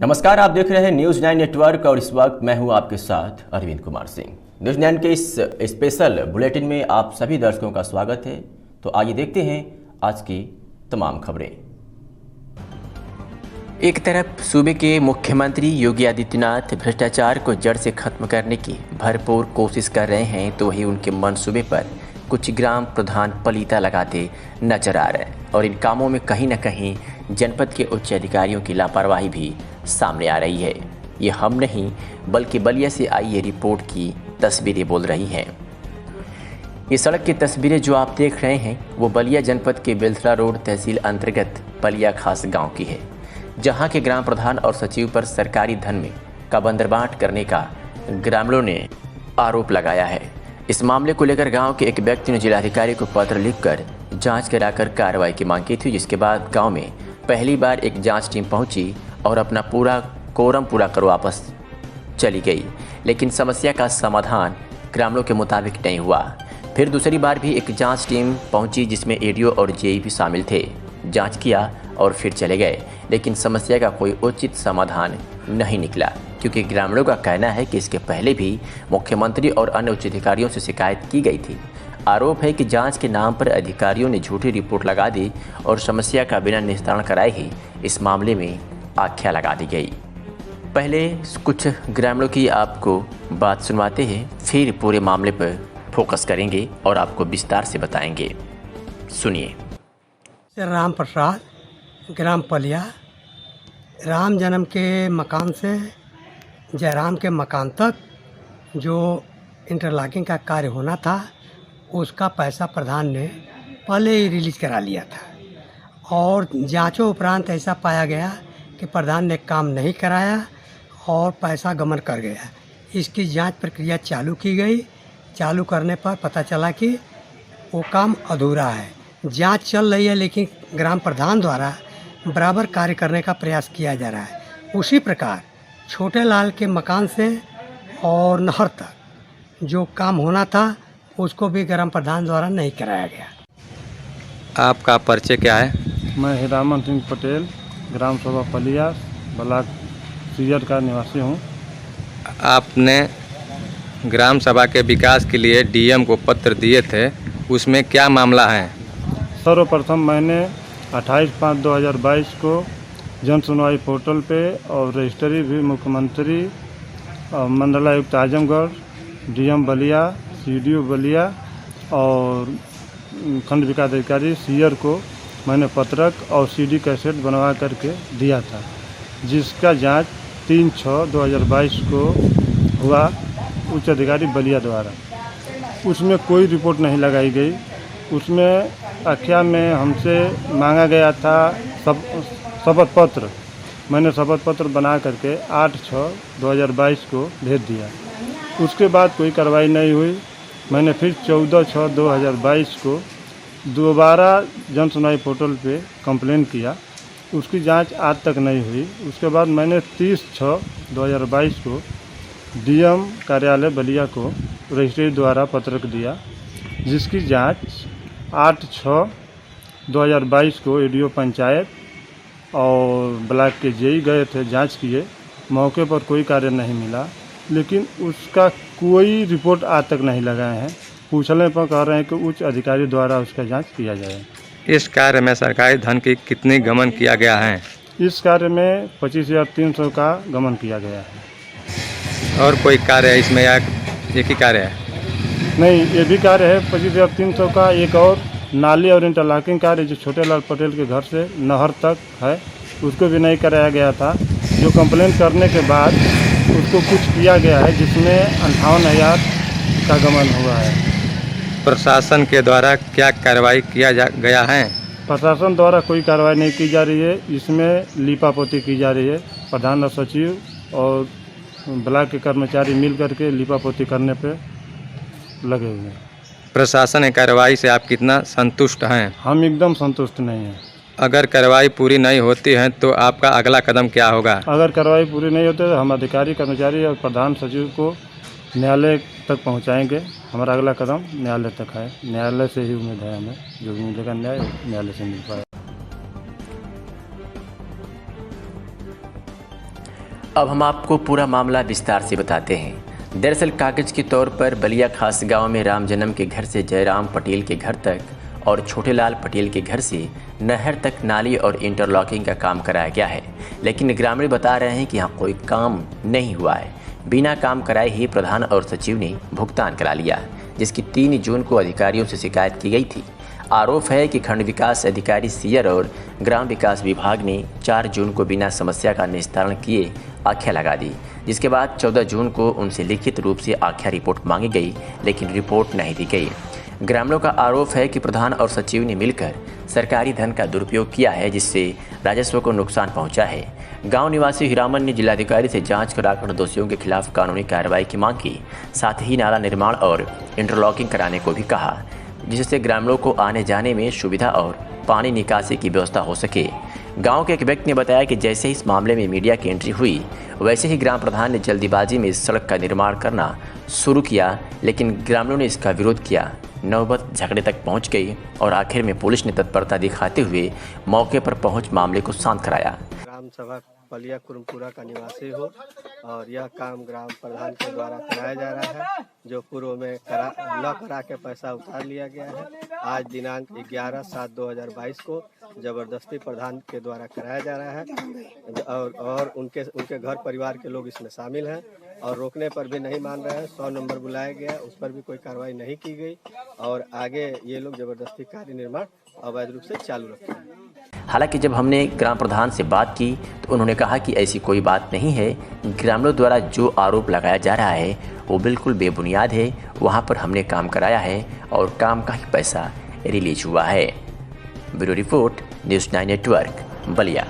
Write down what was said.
नमस्कार, आप देख रहे हैं न्यूज़ 9 नेटवर्क और इस वक्त मैं हूं आपके साथ अरविंद कुमार सिंह। न्यूज़ 9 के इस स्पेशल बुलेटिन में आप सभी दर्शकों का स्वागत है। तो आइए देखते हैं आज की तमाम खबरें। एक तरफ सूबे के मुख्यमंत्री योगी आदित्यनाथ भ्रष्टाचार को जड़ से खत्म करने की भरपूर कोशिश कर रहे हैं, तो वहीं उनके मंसूबे पर कुछ ग्राम प्रधान पलीता लगाते नजर आ रहे हैं और इन कामों में कहीं न कहीं जनपद के उच्च अधिकारियों की लापरवाही भी सामने आ रही है। ये हम नहीं बल्कि बलिया से आई ये रिपोर्ट की तस्वीरें बोल रही हैं। ये सड़क की तस्वीरें जो आप देख रहे हैं वो बलिया जनपद के बेलथरा रोड तहसील अंतर्गत बलिया खास गांव की है, जहां के ग्राम प्रधान और सचिव पर सरकारी धन में का बंदरबांट करने का ग्रामीणों ने आरोप लगाया है। इस मामले को लेकर गांव के एक व्यक्ति ने जिलाधिकारी को पत्र लिखकर जांच कराकर कार्रवाई की मांग की थी, जिसके बाद गांव में पहली बार एक जांच टीम पहुंची और अपना पूरा कोरम पूरा कर वापस चली गई, लेकिन समस्या का समाधान ग्रामीणों के मुताबिक नहीं हुआ। फिर दूसरी बार भी एक जांच टीम पहुंची जिसमें एडीओ और जेई भी शामिल थे। जांच किया और फिर चले गए, लेकिन समस्या का कोई उचित समाधान नहीं निकला, क्योंकि ग्रामीणों का कहना है कि इसके पहले भी मुख्यमंत्री और अन्य उच्च अधिकारियों से शिकायत की गई थी। आरोप है कि जांच के नाम पर अधिकारियों ने झूठी रिपोर्ट लगा दी और समस्या का बिना निस्तारण कराए ही इस मामले में आख्या लगा दी गई। पहले कुछ ग्रामीणों की आपको बात सुनवाते हैं, फिर पूरे मामले पर फोकस करेंगे और आपको विस्तार से बताएंगे। सुनिए। राम प्रसाद, ग्राम पलिया। राम जन्म के मकान से जयराम के मकान तक जो इंटरलॉकिंग का कार्य होना था उसका पैसा प्रधान ने पहले ही रिलीज करा लिया था और जांचों उपरांत ऐसा पाया गया कि प्रधान ने काम नहीं कराया और पैसा गमन कर गया। इसकी जांच प्रक्रिया चालू की गई। चालू करने पर पता चला कि वो काम अधूरा है। जांच चल रही है, लेकिन ग्राम प्रधान द्वारा बराबर कार्य करने का प्रयास किया जा रहा है। उसी प्रकार छोटे लाल के मकान से और नहर तक जो काम होना था उसको भी ग्राम प्रधान द्वारा नहीं कराया गया। आपका परिचय क्या है? मैं हिरामन सिंह पटेल, ग्राम सभा पलिया, ब्लॉक सीजर का निवासी हूँ। आपने ग्राम सभा के विकास के लिए डीएम को पत्र दिए थे, उसमें क्या मामला है? सर्वप्रथम मैंने 28/5/2022 को जन सुनवाई पोर्टल पे और रजिस्ट्री भी मुख्यमंत्री, मंडलायुक्त आजमगढ़, डीएम बलिया, सीडीओ बलिया और खंड विकास अधिकारी सीयर को मैंने पत्रक और सीडी कैसेट बनवा करके दिया था, जिसका जांच 3/6/2022 को हुआ उच्च अधिकारी बलिया द्वारा। उसमें कोई रिपोर्ट नहीं लगाई गई। उसमें आख्या में हमसे मांगा गया था शपथ पत्र। मैंने शपथ पत्र बना करके 8/6/2022 को भेज दिया। उसके बाद कोई कार्रवाई नहीं हुई। मैंने फिर 14/6/2022 को दोबारा जन सुनवाई पोर्टल पे कंप्लेन किया। उसकी जांच आज तक नहीं हुई। उसके बाद मैंने 30/6/2022 को डीएम कार्यालय बलिया को रजिस्ट्री द्वारा पत्रक दिया, जिसकी जांच 8/6/2022 को एडीओ पंचायत और ब्लॉक के जेई गए थे, जांच किए। मौके पर कोई कार्य नहीं मिला, लेकिन उसका कोई रिपोर्ट आज तक नहीं लगाए हैं। पूछने पर कह रहे हैं कि उच्च अधिकारी द्वारा उसका जांच किया जाए। इस कार्य में सरकारी धन की कितनी गमन किया गया है? इस कार्य में 25,300 का गमन किया गया है। और कोई कार्य है इसमें या एक ही कार्य है? नहीं, ये भी कार्य है 25,300 का। एक और नाली और इंटरलॉकिंग कार्य जो छोटे लाल पटेल के घर से नहर तक है, उसको भी नहीं कराया गया था। जो कंप्लेन करने के बाद उसको कुछ किया गया है, जिसमें 58,000 का गमन हुआ है। प्रशासन के द्वारा क्या कार्रवाई किया गया है? प्रशासन द्वारा कोई कार्रवाई नहीं की जा रही है। इसमें लीपापोती की जा रही है। प्रधान और सचिव और ब्लॉक के कर्मचारी मिल करके लीपापोती करने पे लगे हुए हैं। प्रशासन की कार्रवाई से आप कितना संतुष्ट हैं? हम एकदम संतुष्ट नहीं हैं। अगर कार्रवाई पूरी नहीं होती है तो आपका अगला कदम क्या होगा? अगर कार्रवाई पूरी नहीं होती तो हम अधिकारी, कर्मचारी और प्रधान सचिव को न्यायालय तक पहुंचाएंगे। हमारा अगला कदम न्यायालय तक है। न्यायालय से ही उम्मीद है हमें, जो भी मिलेगा न्याय न्यायालय से मिल पाएगा। अब हम आपको पूरा मामला विस्तार से बताते हैं। दरअसल कागज के तौर पर बलिया खास गांव में राम जन्म के घर से जयराम पटेल के घर तक और छोटेलाल पटेल के घर से नहर तक नाली और इंटरलॉकिंग का काम कराया गया है, लेकिन ग्रामीण बता रहे हैं कि यहाँ कोई काम नहीं हुआ है। बिना काम कराए ही प्रधान और सचिव ने भुगतान करा लिया, जिसकी 3 जून को अधिकारियों से शिकायत की गई थी। आरोप है कि खंड विकास अधिकारी सीयर और ग्राम विकास विभाग ने 4 जून को बिना समस्या का निस्तारण किए आख्या लगा दी, जिसके बाद 14 जून को उनसे लिखित रूप से आख्या रिपोर्ट मांगी गई, लेकिन रिपोर्ट नहीं दी गई। ग्रामीणों का आरोप है कि प्रधान और सचिव ने मिलकर सरकारी धन का दुरुपयोग किया है, जिससे राजस्व को नुकसान पहुंचा है। गांव निवासी हीरामन ने जिलाधिकारी से जांच कराकर दोषियों के खिलाफ कानूनी कार्रवाई की मांग की, साथ ही नाला निर्माण और इंटरलॉकिंग कराने को भी कहा, जिससे ग्रामीणों को आने जाने में सुविधा और पानी निकासी की व्यवस्था हो सके। गांव के एक व्यक्ति ने बताया कि जैसे ही इस मामले में मीडिया की एंट्री हुई, वैसे ही ग्राम प्रधान ने जल्दीबाजी में इस सड़क का निर्माण करना शुरू किया, लेकिन ग्रामीणों ने इसका विरोध किया। नौबत झगड़े तक पहुंच गई और आखिर में पुलिस ने तत्परता दिखाते हुए मौके पर पहुंच मामले को शांत कराया। ग्राम सभा पलिया कुरमपुरा का निवासी हो और यह काम ग्राम प्रधान के द्वारा कराया जा रहा है, जो पूर्व में न करा के पैसा उतार लिया गया है। आज दिनांक 11/7/2022 को जबरदस्ती प्रधान के द्वारा कराया जा रहा है और उनके घर परिवार के लोग इसमें शामिल हैं और रोकने पर भी नहीं मान रहे हैं। 100 नंबर बुलाया गया, उस पर भी कोई कार्रवाई नहीं की गई और आगे ये लोग जबरदस्ती कार्य निर्माण अवैध रूप से चालू रखे हैं। हालांकि जब हमने ग्राम प्रधान से बात की तो उन्होंने कहा कि ऐसी कोई बात नहीं है। ग्रामीणों द्वारा जो आरोप लगाया जा रहा है वो बिल्कुल बेबुनियाद है। वहां पर हमने काम कराया है और काम का ही पैसा रिलीज हुआ है। Bureau report, news 9 network, Ballia.